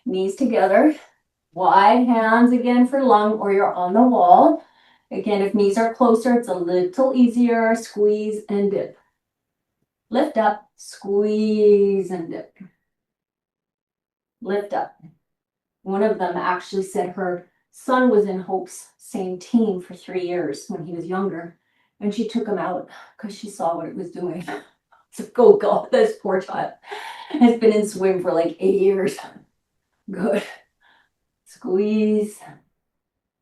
Knees together. Wide hands again for lung, or you're on the wall. Again, if knees are closer, it's a little easier. Squeeze and dip. Lift up, squeeze and dip. Lift up. One of them actually said her son was in Hope's same team for 3 years when he was younger. And she took him out because she saw what it was doing. So go, go. This poor child has been in swim for like 8 years. Good. Squeeze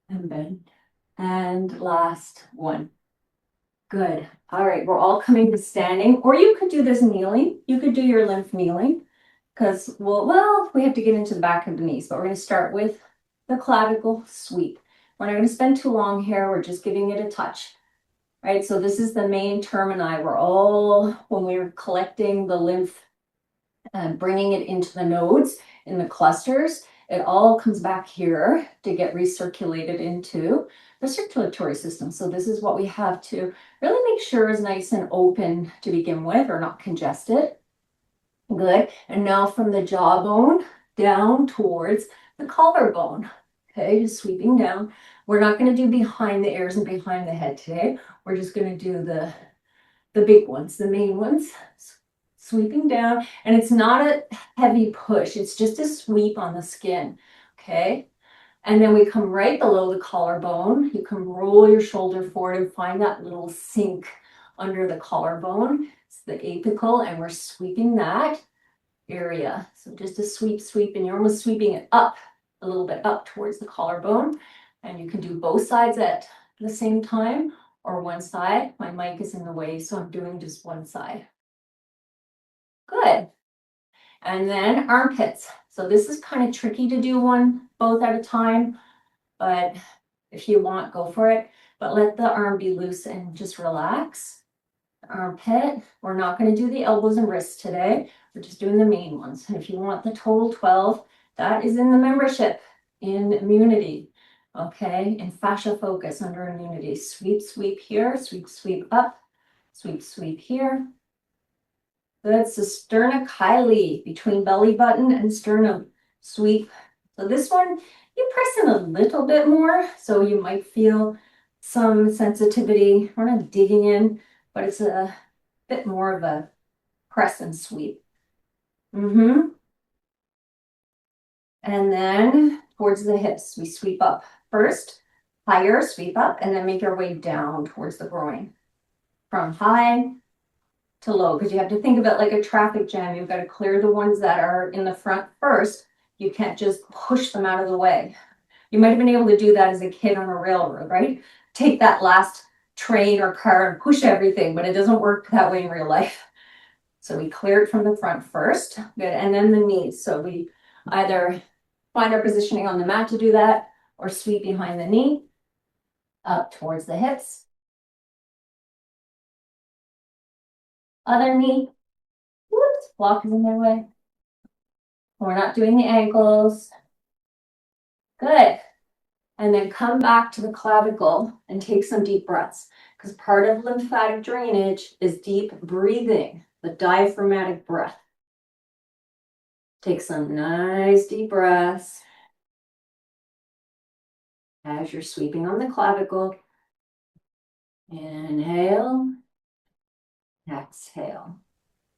and bend. And last one. Good. All right, we're all coming to standing, or you could do this kneeling. You could do your lymph kneeling because, well, we have to get into the back of the knees, but we're going to start with the clavicle sweep. We're not going to spend too long here. We're just giving it a touch. Right, so this is the main termini. We're all, when we're collecting the lymph and bringing it into the nodes in the clusters, it all comes back here to get recirculated into the circulatory system. So this is what we have to really make sure is nice and open to begin with, or not congested. Good. And now from the jawbone down towards the collarbone. Okay, just sweeping down. We're not going to do behind the ears and behind the head today. We're just going to do the big ones, the main ones. Sweeping down, and it's not a heavy push. It's just a sweep on the skin. Okay, and then we come right below the collarbone. You can roll your shoulder forward and find that little sink under the collarbone. It's the apical, and we're sweeping that area. So just a sweep, sweep, and you're almost sweeping it up a little bit up towards the collarbone. And you can do both sides at the same time or one side. My mic is in the way, so I'm doing just one side. Good. And then armpits. So this is kind of tricky to do both at a time, but if you want, go for it. But let the arm be loose and just relax. Armpit. We're not going to do the elbows and wrists today. We're just doing the main ones. And if you want the total 12, that is in the membership in immunity. Okay, in fascia focus under immunity. Sweep, sweep here, sweep, sweep up, sweep, sweep here. Good, so 𝗙𝗢𝗡𝗘𝗧 between belly button and sternum. Sweep. So this one, you press in a little bit more, so you might feel some sensitivity. We're not digging in, but it's a bit more of a press and sweep. And then towards the hips, we sweep up first, higher, sweep up, and then make your way down towards the groin. From high to low, because you have to think of it like a traffic jam. You've got to clear the ones that are in the front first. You can't just push them out of the way. You might have been able to do that as a kid on a railroad, right? Take that last train or car and push everything, but it doesn't work that way in real life. So we clear it from the front first. Good, and then the knees. So we either find our positioning on the mat to do that, or sweep behind the knee, up towards the hips. Other knee. Whoops, block is in their way. We're not doing the ankles. Good. And then come back to the clavicle and take some deep breaths, because part of lymphatic drainage is deep breathing, the diaphragmatic breath. Take some nice deep breaths as you're sweeping on the clavicle. Inhale, exhale.